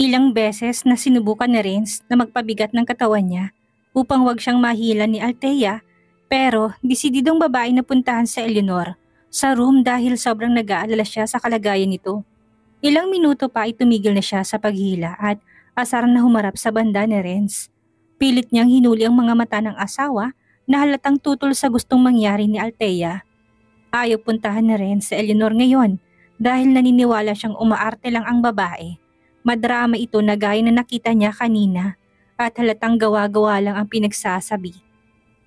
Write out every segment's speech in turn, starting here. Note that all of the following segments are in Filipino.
Ilang beses na sinubukan ni Renz na magpabigat ng katawan niya upang wag siyang mahila ni Althea, pero desididong babae na puntahan sa Eleanor sa room dahil sobrang nag-aalala siya sa kalagayan nito. Ilang minuto pa ay tumigil na siya sa paghila at asar na humarap sa banda ni Renz. Pilit niyang hinuli ang mga mata ng asawa na halatang tutol sa gustong mangyari ni Althea. Ayaw puntahan ni Renz sa Eleanor ngayon dahil naniniwala siyang umaarte lang ang babae. Madrama ito na gaya na nakita niya kanina at halatang gawa-gawa lang ang pinagsasabi.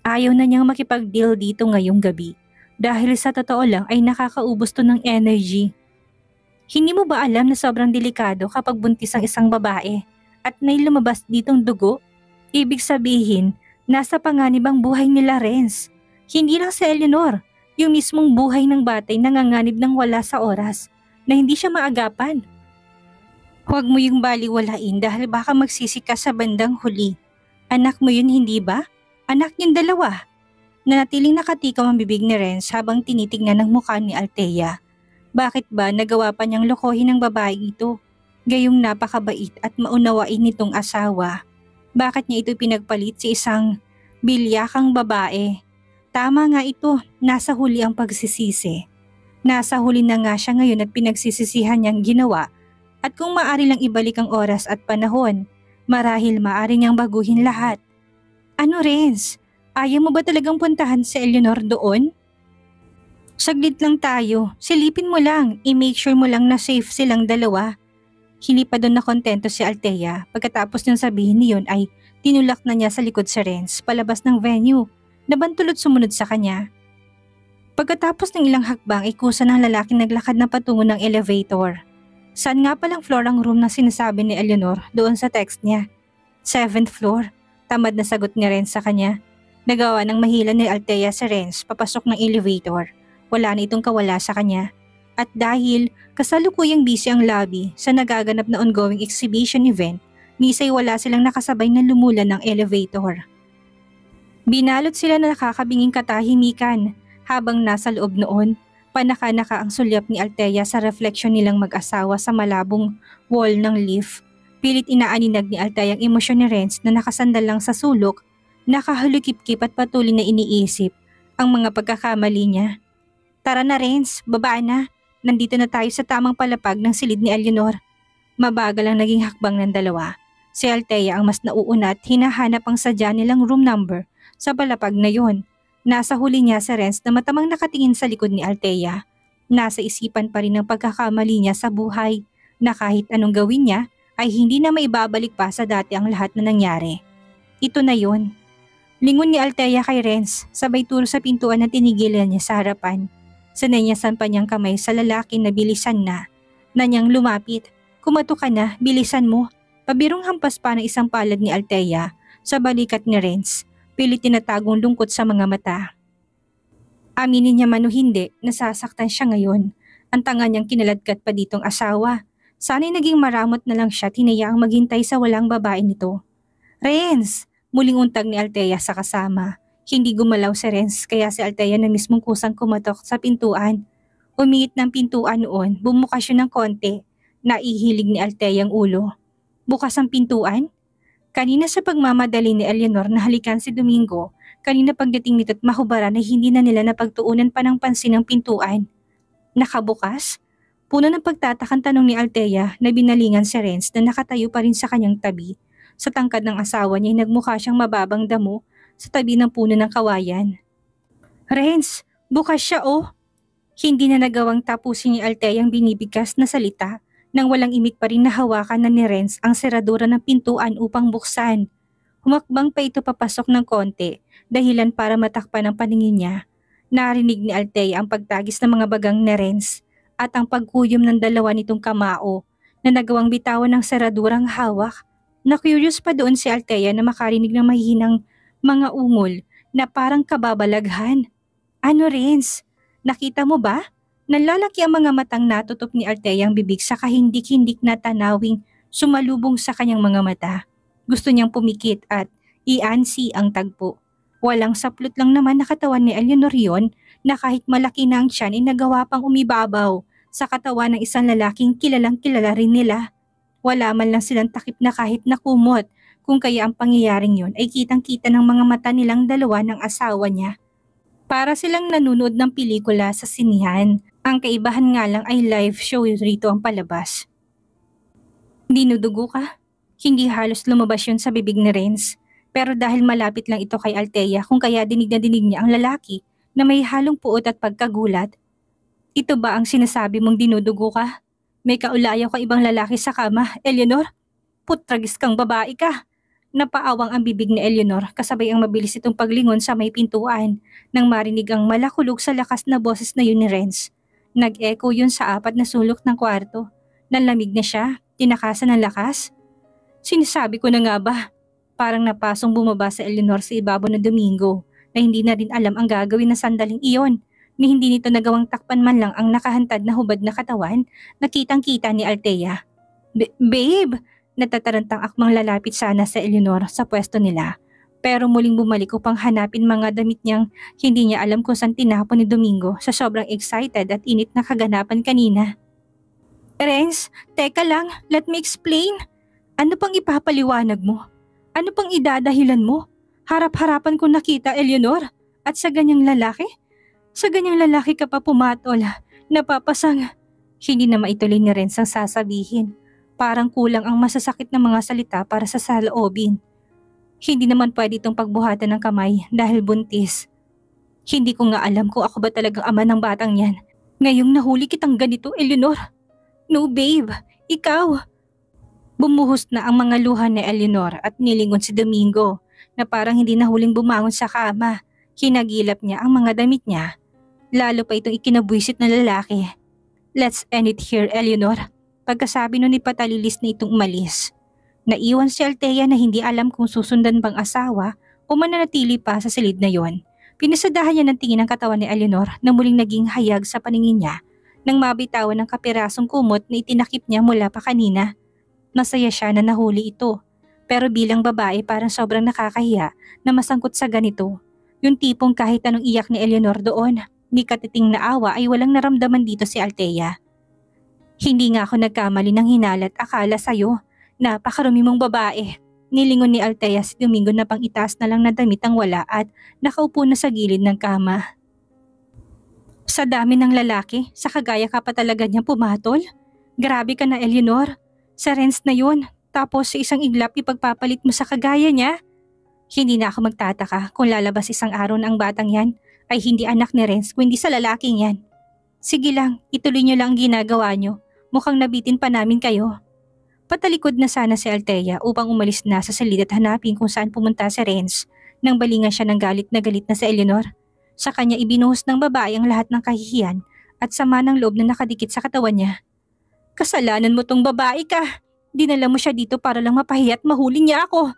Ayaw na niyang makipag-deal dito ngayong gabi dahil sa totoo lang ay nakakaubos to ng energy. Hindi mo ba alam na sobrang delikado kapag buntis ang isang babae at may lumabas ditong dugo? Ibig sabihin, nasa panganib ang buhay nila Renz. Hindi lang sa Eleanor, yung mismong buhay ng batay nanganganib ng wala sa oras na hindi siya maagapan. Huwag mo yung baliwalain dahil baka magsisi ka sa bandang huli. Anak mo yun hindi ba? Anak niyong dalawa. Nanatiling nakatikaw ang bibig ni Renz habang tinitignan ng mukha ni Althea. Bakit ba nagawa pa niyang lokohin ng babae ito? Gayong napakabait at maunawain nitong asawa. Bakit niya ito pinagpalit sa isang bilyakang babae? Tama nga ito, nasa huli ang pagsisisi. Nasa huli na nga siya ngayon at pinagsisisihan niyang ginawa. At kung maari lang ibalik ang oras at panahon, marahil maari niyang baguhin lahat. Ano Renz? Ayaw mo ba talagang puntahan si Eleanor doon? Saglit lang tayo, silipin mo lang, i-make sure mo lang na safe silang dalawa. Hindi pa doon na kontento si Althea. Pagkatapos niyang sabihin niyon ay tinulak na niya sa likod si Renz palabas ng venue. Nabantulot sumunod sa kanya. Pagkatapos ng ilang hakbang ay kusa ng lalaking naglakad na patungo ng elevator. Saan nga palang floor ang room na sinasabi ni Eleanor doon sa text niya? 7th floor. Tamad na sagot ni Renz sa kanya. Nagawa ng mahila ni Althea si Renz papasok ng elevator. Wala na itong kawala sa kanya. At dahil kasalukuyang busy ang lobby sa nagaganap na ongoing exhibition event, nisay wala silang nakasabay na lumulan ng elevator. Binalot sila na nakakabinging katahimikan habang nasa loob noon. Panaka-naka ang sulyap ni Althea sa refleksyon nilang mag-asawa sa malabong wall ng lift. Pilit inaaninag ni Althea ang emosyon ni Renz na nakasandal lang sa sulok, nakahulukip-kip at patuloy na iniisip ang mga pagkakamali niya. Tara na Renz, baba na. Nandito na tayo sa tamang palapag ng silid ni Eleanor. Mabagal ang naging hakbang ng dalawa. Si Althea ang mas nauuna at hinahanap ang sadya nilang room number sa palapag na yon. Nasa huli niya si Renz na matamang nakatingin sa likod ni Althea. Nasa isipan pa rin ang pagkakamali niya sa buhay na kahit anong gawin niya ay hindi na maibabalik pa sa dati ang lahat na nangyari. Ito na yon. Lingon ni Althea kay Renz, sabay turo sa pintuan na tinigilan niya sa harapan. Sanenyasan pa niyang kamay sa lalaki na bilisan na niyang lumapit. Kumato ka na, bilisan mo. Pabirong hampas pa ng isang palad ni Althea sa balikat ni Renz. Pilit tinatagong lungkot sa mga mata. Aminin niya man o hindi, nasasaktan siya ngayon. Ang tanga niyang kinaladkat pa ditong asawa. Sana'y naging maramot na lang siya tinayaang maghintay sa walang babae nito. Renz! Muling untag ni Althea sa kasama. Hindi gumalaw si Renz kaya si Althea na mismong kusang kumatok sa pintuan. Umiit ng pintuan noon, bumukas siya ng konti. Naihilig ni Althea ang ulo. Bukas ang pintuan? Kanina sa pagmamadali ni Eleanor na halikan si Domingo, kanina pagdating nito't mahubaran ay hindi na nila napagtuunan pa ng pansin ang pintuan. Nakabukas? Puno ng pagtatakang tanong ni Althea na binalingan si Renz na nakatayo pa rin sa kanyang tabi. Sa tangkad ng asawa niya ay nagmukha siyang mababang damo sa tabi ng puno ng kawayan. Renz, bukas siya oh! Hindi na nagawang tapusin ni Althea ang binibigkas na salita. Nang walang imik pa rin nahawakan na ni Renz ang seradura ng pintuan upang buksan. Humakbang pa ito papasok ng konti, dahilan para matakpan ang paningin niya. Narinig ni Althea ang pagtagis ng mga bagang ni Renz at ang pagkuyom ng dalawa nitong kamao na nagawang bitawan ng seradurang hawak. Na-curious pa doon si Althea na makarinig ng mahihinang mga ungol na parang kababalaghan. Ano Renz? Nakita mo ba? Nalalaki ang mga matang natutup ni Althea ang bibig sa kahindik-hindik na tanawing sumalubong sa kanyang mga mata. Gusto niyang pumikit at iansi ang tagpo. Walang saplot lang naman na katawan ni Eleanor yon na kahit malaki na ang tiyan ay nagawa pang umibabaw sa katawan ng isang lalaking kilalang kilala rin nila. Wala man lang silang takip na kahit na kumot, kung kaya ang pangyayaring yun ay kitang-kita ng mga mata nilang dalawa ng asawa niya. Para silang nanonood ng pelikula sa sinihan. Ang kaibahan nga lang ay live show rito ang palabas. Dinudugo ka? Hindi halos lumabas yun sa bibig ni Renz. Pero dahil malapit lang ito kay Althea kung kaya dinig na dinig niya ang lalaki na may halong puot at pagkagulat. Ito ba ang sinasabi mong dinudugo ka? May kaulayaw ka ibang lalaki sa kama, Eleanor? Putragis kang babae ka. Napaawang ang bibig ni Eleanor kasabay ang mabilis itong paglingon sa may pintuan nang marinig ang malakulog sa lakas na boses na yun ni Renz. Nag-echo yun sa apat na sulok ng kwarto. Nanlamig na siya, tinakasan ng lakas. Sinasabi ko na nga ba? Parang napasong bumaba sa Eleanor sa ibabaw na Domingo na hindi na rin alam ang gagawin na sandaling iyon ni hindi nito nagawang takpan man lang ang nakahantad na hubad na katawan na kitang-kita ni Althea. Babe! Natatarantang akmang lalapit sana sa Eleanor sa pwesto nila pero muling bumalik upang hanapin mga damit niyang hindi niya alam kung saan tinapon ni Domingo sa sobrang excited at init na kaganapan kanina. Renz, teka lang, let me explain. Ano pang ipapaliwanag mo? Ano pang idadahilan mo? Harap-harapan ko nakita, Eleanor. At sa ganyang lalaki? Sa ganyang lalaki ka pa pumatol. Napapasang. Hindi na maituloy ni Renz ang sasabihin. Parang kulang ang masasakit na mga salita para sa saloobin. Hindi naman pwede itong pagbuhatan ng kamay dahil buntis. Hindi ko nga alam kung ako ba talagang ama ng batang yan. Ngayong nahuli kitang ganito, Eleanor. No babe, ikaw. Bumuhos na ang mga luha ni Eleanor at nilingon si Domingo na parang hindi na huling bumangon sa kama. Hinagilap niya ang mga damit niya. Lalo pa itong ikinabwisit na lalaki. Let's end it here, Eleanor. Pagkasabi nun ni Patalilis na itong umalis. Naiwan si Althea na hindi alam kung susundan bang asawa o mananatili pa sa silid na yon. Pinasadahan niya ng tingin ang katawan ni Eleanor na muling naging hayag sa paningin niya nang mabitawan ng kapirasong kumot na itinakip niya mula pa kanina. Masaya siya na nahuli ito. Pero bilang babae parang sobrang nakakahiya na masangkot sa ganito. Yung tipong kahit anong iyak ni Eleanor doon, ni katiting na awa ay walang naramdaman dito si Althea. Hindi nga ako nagkamali ng hinalat akala sa'yo. Napakarumi mong babae. Nilingon ni Althea si Domingo na pang itaas na lang na damit ang wala at nakaupo na sa gilid ng kama. Sa dami ng lalaki, sa kagaya ka pa talaga niyang pumatol? Grabe ka na, Eleanor. Sa Renz na yun, tapos sa isang iglap ipagpapalit mo sa kagaya niya? Hindi na ako magtataka kung lalabas isang araw na ang batang yan ay hindi anak ni Renz kundi sa lalaking yan. Sige lang, ituloy niyo lang ang ginagawa niyo. Mukhang nabitin pa namin kayo. Patalikod na sana si Althea upang umalis na sa silid at hanapin kung saan pumunta si Renz nang balingan siya ng galit na sa Eleanor. Sa kanya ibinuhos ng babae ang lahat ng kahihiyan at sama ng loob na nakadikit sa katawan niya. Kasalanan mo tong babae ka. Dinala mo siya dito para lang mapahiya at mahuli niya ako.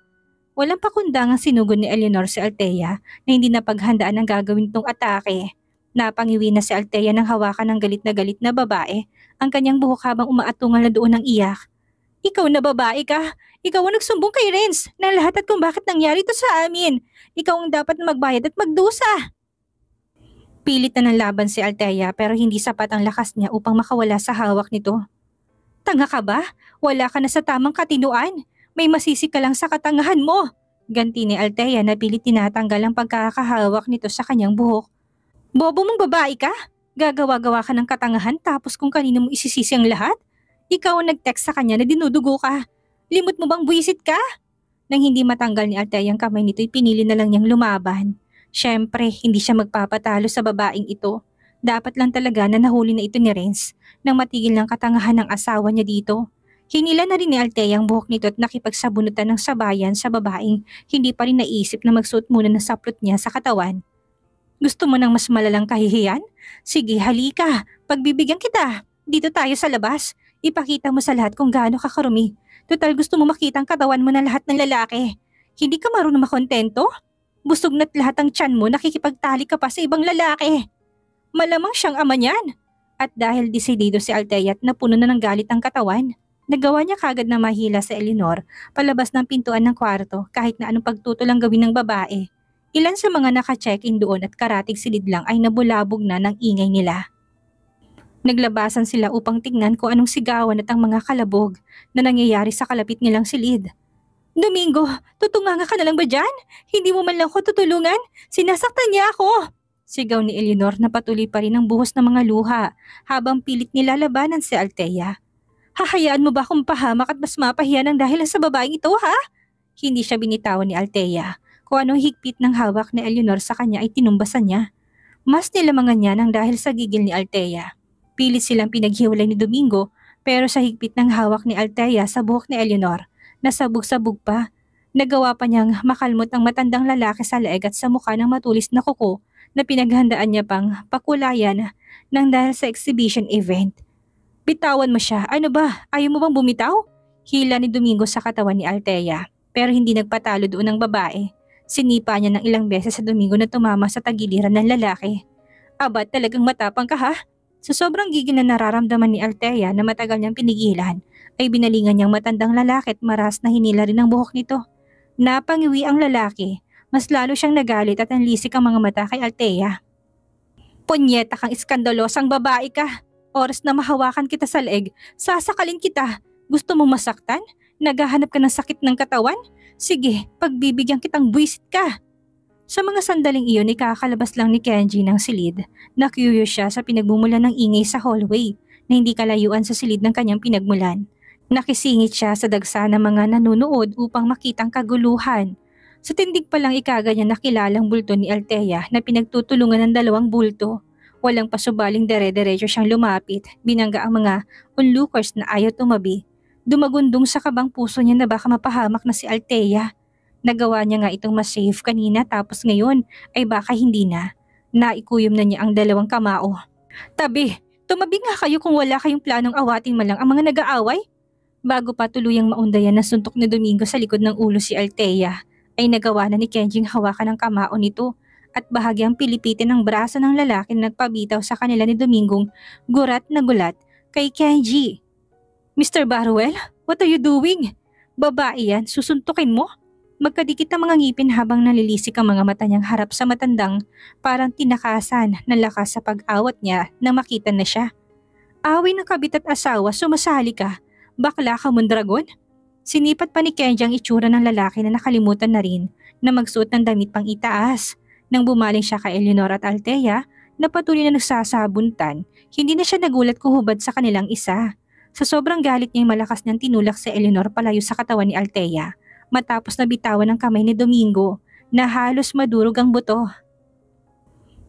Walang pakundangang sinugod ni Eleanor si Althea na hindi napaghandaan ang gagawin tong atake. Napangiwi na si Althea nang hawakan ng galit na babae ang kanyang buhok habang umaatungal na doon ng iyak. Ikaw na babae ka. Ikaw ang nagsumbong kay Renz na lahat at kung bakit nangyari ito sa amin. Ikaw ang dapat magbayad at magdusa. Pilit na ng laban si Althea pero hindi sapat ang lakas niya upang makawala sa hawak nito. Tanga ka ba? Wala ka na sa tamang katinuan. May masisi ka lang sa katangahan mo. Ganti ni Althea na pilit tinatanggal ang pagkakahawak nito sa kanyang buhok. Bobo mong babae ka? Gagawa-gawa ka ng katangahan tapos kung kanino mo isisisi ang lahat? Ikaw ang nag-text sa kanya na dinudugo ka. Limot mo bang buwisit ka? Nang hindi matanggal ni Althea ang kamay nito'y pinili na lang niyang lumaban. Siyempre, hindi siya magpapatalo sa babaeng ito. Dapat lang talaga na nahuli na ito ni Renz nang matigil ng katangahan ng asawa niya dito. Hinila na rin ni Althea ang buhok nito at nakipagsabunutan ng sabayan sa babaeng hindi pa rin naisip na magsuot muna ng saplot niya sa katawan. Gusto mo ng mas malalang kahihiyan? Sige, halika. Pagbibigyan kita. Dito tayo sa labas. Ipakita mo sa lahat kung gaano ka karumi. Total gusto mo makita ang katawan mo ng lahat ng lalaki. Hindi ka marunong makontento? Busog na't lahat ang tiyan mo nakikipagtali ka pa sa ibang lalaki. Malamang siyang ama niyan. At dahil desidido si Althea at napuno na ng galit ang katawan, nagawa niya kagad na mahila sa Eleanor palabas ng pintuan ng kwarto kahit na anong pagtutol ang gawin ng babae. Ilan sa mga naka-check-in doon at karatig silid lang ay nabulabog na ng ingay nila. Naglabasan sila upang tingnan kung anong sigawan at ang mga kalabog na nangyayari sa kalapit nilang silid. Domingo, tutunganga ka na lang ba dyan? Hindi mo man lang ko tutulungan? Sinasaktan niya ako! Sigaw ni Eleanor na patuloy pa rin ang buhos ng mga luha habang pilit nilalabanan si Althea. Hahayaan mo ba akong pahamak at mas mapahiya ng dahil sa babaeng ito, ha? Hindi siya binitawan ni Althea. Kung anong higpit ng hawak ni Eleanor sa kanya ay tinumbasan niya. Mas nilamangan niya ng dahil sa gigil ni Althea. Pilit silang pinaghiwalay ni Domingo pero sa higpit ng hawak ni Althea sa buhok ni Eleanor, nasabog-sabog pa. Nagawa pa niyang makalmot ang matandang lalaki sa leeg at sa mukha ng matulis na kuko na pinaghandaan niya pang pakulayan ng dahil sa exhibition event. Bitawan mo siya. Ano ba? Ayaw mo bang bumitaw? Hila ni Domingo sa katawan ni Althea. Pero hindi nagpatalo doon ng babae. Sinipa niya ng ilang beses sa Domingo na tumama sa tagiliran ng lalaki. Aba, talagang matapang ka ha? Sa sobrang gigil na nararamdaman ni Althea na matagal niyang pinigilan, ay binalingan niyang matandang lalaki at maras na hinila rin ang buhok nito. Napangiwi ang lalaki. Mas lalo siyang nagalit at nanlisik ang mga mata kay Althea. Punyeta kang iskandalosang babae ka. Oras na mahawakan kita sa leeg, sasakalin kita. Gusto mong masaktan? Naghahanap ka ng sakit ng katawan? Sige, pagbibigyan kitang buwisit ka. Sa mga sandaling iyon ay kakalabas lang ni Kenji ng silid. Na-curious siya sa pinagmumulan ng ingay sa hallway na hindi kalayuan sa silid ng kanyang pinagmulan. Nakisingit siya sa dagsa ng mga nanunood upang makitang kaguluhan. Sa tindig pa lang ikaganyan nakilalang bulto ni Althea na pinagtutulungan ng dalawang bulto. Walang pasubaling dere-derecho siyang lumapit, binangga ang mga onlookers na ayaw tumabi. Dumagundong sa kabang puso niya na baka mapahamak na si Althea. Nagawa niya nga itong mas safe kanina tapos ngayon ay baka hindi na. Naikuyom na niya ang dalawang kamao. Tabi, tumabi nga kayo kung wala kayong planong awatin man lang ang mga nag-aaway. Bago pa tuluyang maundayan na suntok ni Domingo sa likod ng ulo si Althea, ay nagawa na ni Kenjing hawakan ang kamao nito at bahagyang pilipitin ang braso ng lalaki na nagpabitaw sa kanila ni Domingong gurat na gulat kay Kenji. Mr. Barwell, what are you doing? Babae yan, susuntukin mo? Magkadikit ang mga ngipin habang nalilisik ang mga mata niyang harap sa matandang parang tinakasan ng lakas sa pag-awat niya na makita na siya. Away ng kabit at asawa, sumasali ka. Bakla ka mong dragon? Sinipat pa ni Kenji ang itsura ng lalaki na nakalimutan na rin na magsuot ng damit pang itaas. Nang bumaling siya kay Eleanor at Althea na patuloy na nagsasabuntan, hindi na siya nagulat kung hubad sa kanilang isa. Sa sobrang galit niya malakas niyang tinulak si Eleanor palayo sa katawan ni Althea matapos na bitawan ng kamay ni Domingo na halos madurog ang buto.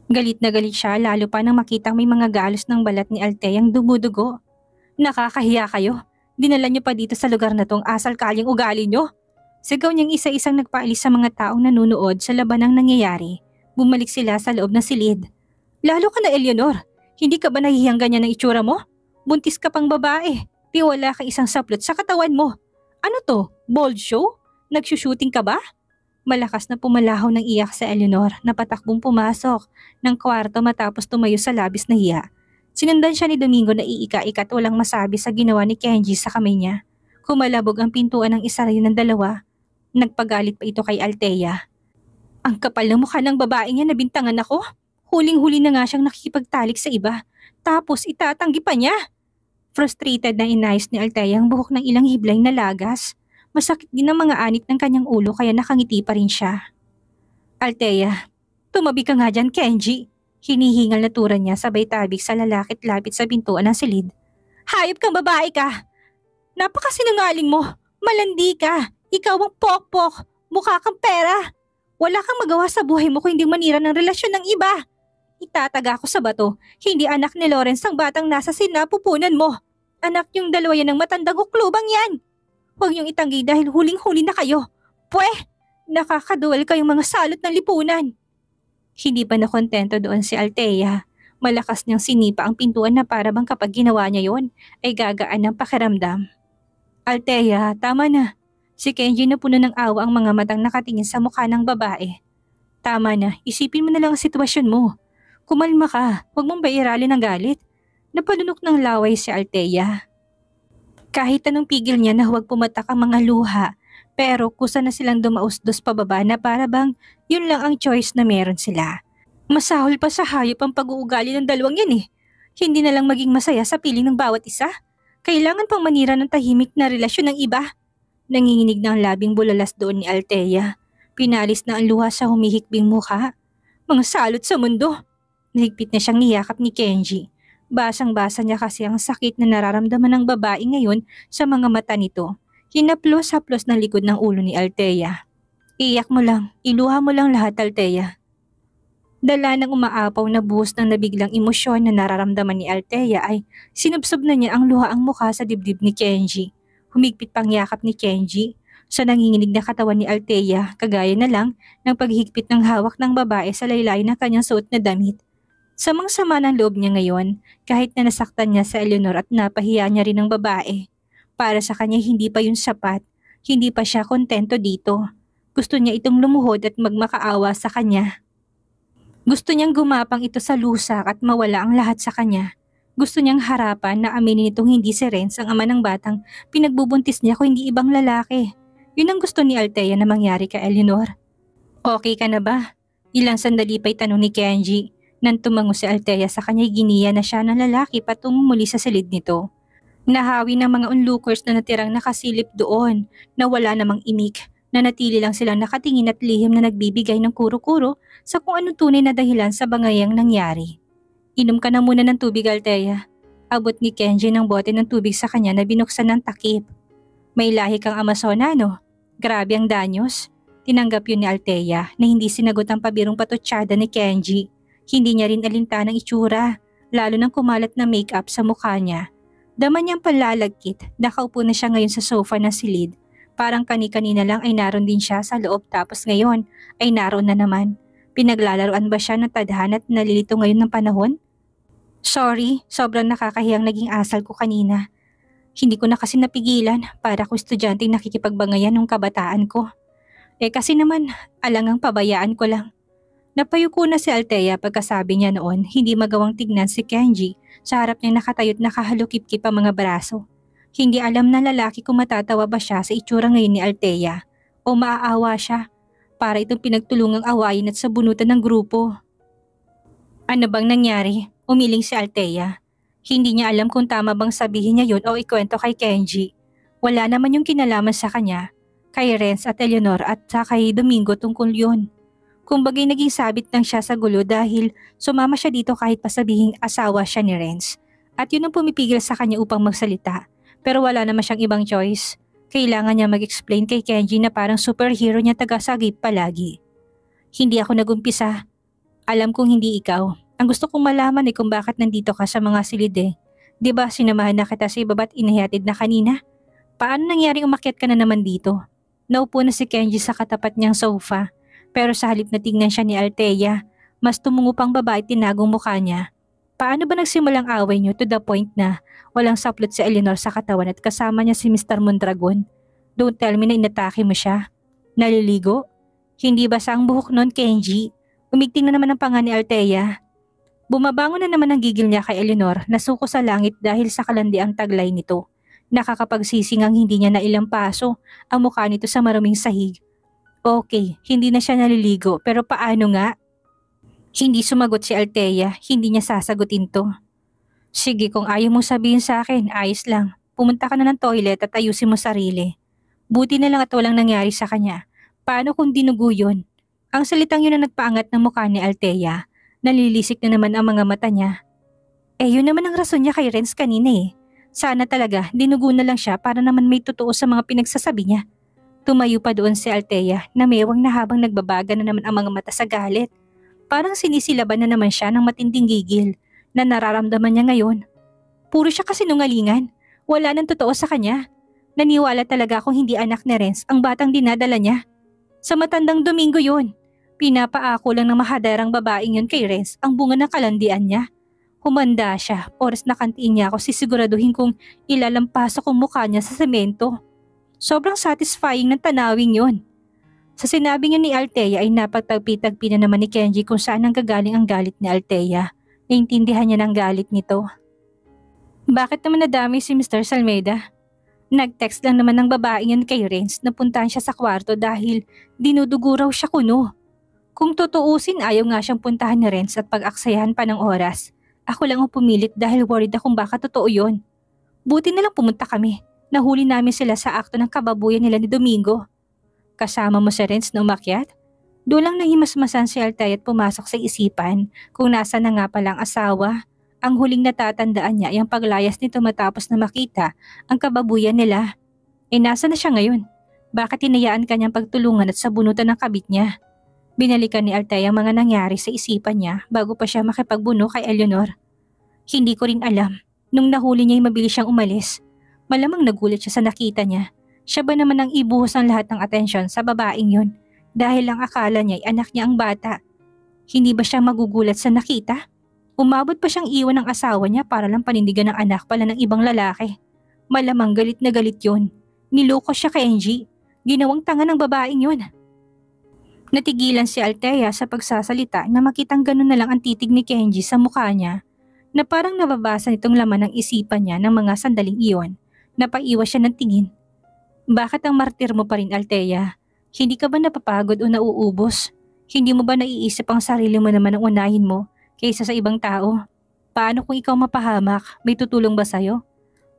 Galit na galit siya lalo pa nang makitang may mga galos ng balat ni Althea ang dumudugo. Nakakahiya kayo. Dinala niyo pa dito sa lugar na tong asal kalyang ugali niyo. Sigaw niyang isa-isang nagpaalis sa mga taong nanunood sa labanang nangyayari. Bumalik sila sa loob ng silid. Lalo ka na Eleanor, hindi ka ba nahihiyang ganyan ng itsura mo? Buntis ka pang babae, wala ka isang saplot sa katawan mo. Ano to, bold show? Nagsushooting ka ba? Malakas na pumalahaw ng iyak sa Eleanor na patakbong pumasok ng kwarto matapos tumayo sa labis na hiya. Sinundan siya ni Domingo na iika-ika at walang masabi sa ginawa ni Kenji sa kamay niya. Kumalabog ang pintuan ng isa rin ng dalawa. Nagpagalit pa ito kay Althea. Ang kapal ng mukha ng babae niya na bintangan ako. Huling-huli na nga siyang nakikipagtalik sa iba. Tapos itatanggi pa niya. Frustrated na inayos ni Althea ang buhok ng ilang hiblay na lagas. Masakit din ang mga anit ng kanyang ulo kaya nakangiti pa rin siya. Althea, tumabi ka nga dyan Kenji. Hinihingal na tura niya sabay tabig sa lalakit lapit sa pintuan ng silid. Hayop kang babae ka! Napakasinungaling mo! Malandi ka! Ikaw ang pokpok! Mukha kang pera! Wala kang magawa sa buhay mo kung hindi manira ng relasyon ng iba. Itataga ko sa bato, hindi anak ni Lawrence ang batang nasa sinapupunan mo. Anak yung dalawa yan ng matandang huklubang yan. Huwag niyong itanggi dahil huling-huli na kayo. Pweh, nakakaduwal kayong mga salot ng lipunan. Hindi pa nakontento doon si Althea. Malakas niyang sinipa ang pintuan na para bang kapag ginawa niya yon ay gagaan ng pakiramdam. Althea, tama na. Si Kenji na puno ng awa ang mga matang nakatingin sa mukha ng babae. Tama na, isipin mo na lang ang sitwasyon mo. Kumalma ka, huwag mong bairalin ang galit. Napalunok ng laway si Althea. Kahit anong pigil niya na huwag pumatak ang mga luha, pero kusa na silang dumausdos pababa na para bang yun lang ang choice na meron sila. Masahol pa sa hayop ang pag-uugali ng dalawang yan eh. Hindi na lang maging masaya sa piling ng bawat isa? Kailangan pang manira ng tahimik na relasyon ng iba? Nanginginig na ang labing bulalas doon ni Althea. Pinalis na ang luha sa humihikbing mukha. Mga salot sa mundo! Nahigpit na siyang niyakap ni Kenji. Basang-basa niya kasi ang sakit na nararamdaman ng babae ngayon sa mga mata nito. Hinaplos-haplos ng likod ng ulo ni Althea. Iyak mo lang, iluha mo lang lahat, Althea. Dala ng umaapaw na buhos ng nabiglang emosyon na nararamdaman ni Althea ay sinubsob na niya ang luhaang mukha sa dibdib ni Kenji. Humigpit pang yakap ni Kenji sa nanginginig na katawan ni Althea, kagaya na lang ng paghigpit ng hawak ng babae sa laylay ng kanyang suot na damit. Samang-sama ng loob niya ngayon kahit na nasaktan niya sa Eleanor at napahiya niya rin ng babae. Para sa kanya hindi pa yun sapat, hindi pa siya kontento dito. Gusto niya itong lumuhod at magmakaawa sa kanya. Gusto niyang gumapang ito sa lusak at mawala ang lahat sa kanya. Gusto niyang harapan na aminin itong hindi si Renz ang ama ng batang pinagbubuntis niya kung hindi ibang lalaki. Yun ang gusto ni Althea na mangyari kay Eleanor. Okay ka na ba? Ilang sandali pa'y tanong ni Kenji. Nang tumango si Althea sa kanya'y giniya na siya ng lalaki patungong muli sa silid nito. Nahawi ng mga onlookers na natirang nakasilip doon na wala namang imik. Nanatili lang silang nakatingin at lihim na nagbibigay ng kuro-kuro sa kung anong tunay na dahilan sa bangayang nangyari. Inom ka na muna ng tubig, Althea. Abot ni Kenji ng bote ng tubig sa kanya na binuksan ng takip. May lahi kang Amazona, no? Grabe ang danyos. Tinanggap yun ni Althea na hindi sinagot ang pabirong patutsyada ni Kenji. Hindi niya rin alinta ng itsura, lalo nang kumalat na make-up sa mukha niya. Dama niyang palalagkit, nakaupo na siya ngayon sa sofa ng silid. Parang kani-kanina lang ay naroon din siya sa loob tapos ngayon ay naroon na naman. Pinaglalaroan ba siya ng tadhana at nalilito ngayon ng panahon? Sorry, sobrang nakakahiyang naging asal ko kanina. Hindi ko na kasi napigilan para ko estudyanteng nakikipagbangayan ng kabataan ko. Kasi naman, alangang pabayaan ko lang. Napayuko na si Althea pagkasabi niya noon hindi magawang tignan si Kenji sa harap niyang nakatayot nakahalukip-kip ang mga braso. Hindi alam na lalaki kung matatawa ba siya sa itsura ngayon ni Althea o maaawa siya para itong pinagtulungang awayin at sabunutan ng grupo. Ano bang nangyari? Umiling si Althea. Hindi niya alam kung tama bang sabihin niya yun o ikwento kay Kenji. Wala naman yung kinalaman sa kanya, kay Renz at Eleanor at sa kay Domingo tungkol yun. Kumbagay naging sabit lang siya sa gulo dahil sumama siya dito kahit pasabihing asawa siya ni Renz. At yun ang pumipigil sa kanya upang magsalita. Pero wala naman siyang ibang choice. Kailangan niya mag-explain kay Kenji na parang superhero niya taga-sagip palagi. Hindi ako nagumpisa. Alam kong hindi ikaw. Ang gusto kong malaman ay kung bakit nandito ka sa mga silid eh. Diba sinamahan na kita sa ibaba't inahatid na kanina? Paano nangyaring umakyat ka na naman dito? Naupo na si Kenji sa katapat niyang sofa. Pero sa halip na tingnan siya ni Althea, mas tumungo pang babae tinagong mukha niya. Paano ba nagsimulang away niyo to the point na walang saplot si Eleanor sa katawan at kasama niya si Mr. Mondragon? Don't tell me na inatake mo siya. Naliligo? Hindi ba sa ang buhok nun, Kenji? Umigting na naman ang panga ni Althea. Bumabangon na naman ang gigil niya kay Eleanor na suko sa langit dahil sa kalandi ang taglay nito. Nakakapagsisingang hindi niya nailang paso ang mukha nito sa maruming sahig. Okay, hindi na siya naliligo pero paano nga? Hindi sumagot si Althea, hindi niya sasagutin to. Sige, kung ayaw mong sabihin sa akin, ayos lang. Pumunta ka na ng toilet at ayusin mo sarili. Buti na lang at walang nangyari sa kanya. Paano kung dinugo yun? Ang salitang yun na nagpaangat ng mukha ni Althea. Nalilisik na naman ang mga mata niya. Yun naman ang rason niya kay Renz kanina eh. Sana talaga dinugo na lang siya para naman may totoo sa mga pinagsasabi niya. Tumayo pa doon si Althea na mewang na habang nagbabaga na naman ang mga mata sa galit. Parang sinisilaban na naman siya ng matinding gigil na nararamdaman niya ngayon. Puro siya kasinungalingan. Wala nang totoo sa kanya. Naniwala talaga kung hindi anak ni Renz ang batang dinadala niya. Sa matandang Domingo yun. Pinapaako lang ng mahadarang babaeng yun kay Renz ang bunga ng kalandian niya. Humanda siya. Oras na kantiin niya ako sisiguraduhin kung ilalampasok ang mukha niya sa semento. Sobrang satisfying ng tanawing yun. Sa sinabi niya ni Althea ay napagtagpi-tagpi na naman ni Kenji kung saan nanggagaling ang galit ni Althea. Naintindihan niya ng galit nito. Bakit naman nadami si Mr. Salmeda? Nag-text lang naman ng babaeng yun kay Renz na puntahan siya sa kwarto dahil dinudugo raw siya kuno. Kung tutuusin ayaw nga siyang puntahan ni Renz at pag-aksayahan pa ng oras. Ako lang ang pumilit dahil worried akong baka totoo yon. Buti na lang pumunta kami. Nahuli namin sila sa akto ng kababuyan nila ni Domingo. Kasama mo si Renz na umakyat? Doon lang nahimasmasan si Altay at pumasok sa isipan kung nasa na nga palang asawa. Ang huling natatandaan niya ay ang paglayas nito matapos na makita ang kababuyan nila. Nasa na siya ngayon? Bakit hinayaan kanyang pagtulungan at sabunutan ng kabit niya? Binalikan ni Altay ang mga nangyari sa isipan niya bago pa siya makipagbuno kay Eleanor. Hindi ko rin alam. Nung nahuli niya ay mabilis siyang umalis. Malamang nagulat siya sa nakita niya. Siya ba naman ang ibuhos ng lahat ng atensyon sa babaeng yun? Dahil lang akala niya ay anak niya ang bata. Hindi ba siya magugulat sa nakita? Umabot pa siyang iwan ng asawa niya para lang panindigan ng anak pala ng ibang lalaki. Malamang galit na galit yun. Niloko siya kay Angie. Ginawang tanga ng babaeng yun. Natigilan si Althea sa pagsasalita na makitang ganun na lang ang titig ni Kenji sa mukha niya na parang nababasa nitong laman ng isipan niya ng mga sandaling iyon. Napaiwas siya ng tingin. Bakit ang martir mo pa rin, Althea? Hindi ka ba napapagod o nauubos? Hindi mo ba naiisip ang sarili mo naman ang unahin mo kaysa sa ibang tao? Paano kung ikaw mapahamak? May tutulong ba sa'yo?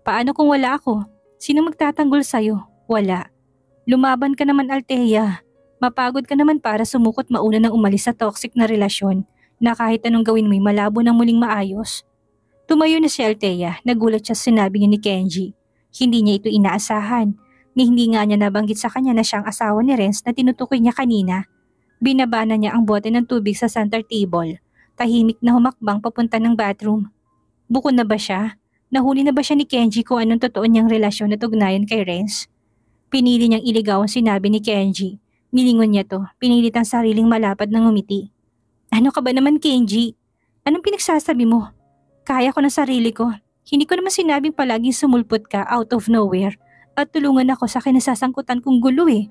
Paano kung wala ako? Sino magtatanggol sa'yo? Wala. Lumaban ka naman, Althea. Mapagod ka naman para sumukot mauna nang umalis sa toxic na relasyon na kahit anong gawin mo'y malabo ng muling maayos. Tumayo na si Althea, nagulat siya sa sinabi ni Kenji. Hindi niya ito inaasahan, ni hindi nga niya nabanggit sa kanya na siyang asawa ni Renz na tinutukoy niya kanina. Binabana niya ang bote ng tubig sa center table. Tahimik na humakbang papunta ng bathroom. Buko na ba siya? Nahuli na ba siya ni Kenji kung anong totoo niyang relasyon at ugnayan kay Renz? Pinili niyang iligaw ang sinabi ni Kenji. Nilingon niya to, pinilit ang sariling malapad ng ngumiti. Ano ka ba naman, Kenji? Anong pinagsasabi mo? Kaya ko ng sarili ko. Hindi ko naman sinabing palaging sumulpot ka out of nowhere at tulungan ako sa kinasasangkutan kong gulo eh.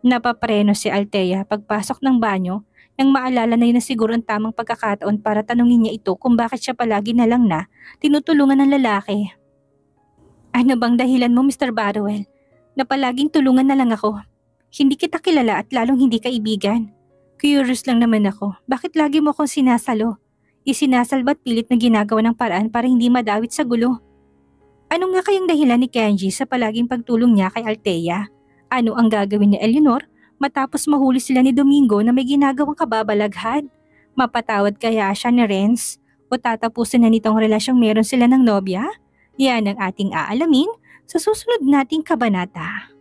Napapreno si Althea pagpasok ng banyo nang maalala na yun na siguro ang tamang pagkakataon para tanungin niya ito kung bakit siya palagi na lang na tinutulungan ng lalaki. Ano bang dahilan mo, Mr. Barwell, na palaging tulungan na lang ako? Hindi kita kilala at lalong hindi kaibigan. Curious lang naman ako, bakit lagi mo akong sinasalo? Isinasalba't pilit na ginagawa ng paraan para hindi madawit sa gulo. Ano nga kayang dahilan ni Kenji sa palaging pagtulong niya kay Althea? Ano ang gagawin ni Eleanor matapos mahuli sila ni Domingo na may ginagawang kababalaghan? Mapatawad kaya siya ni Renz? O tatapusin na nitong relasyong meron sila ng nobya? Yan ang ating aalamin sa susunod nating kabanata.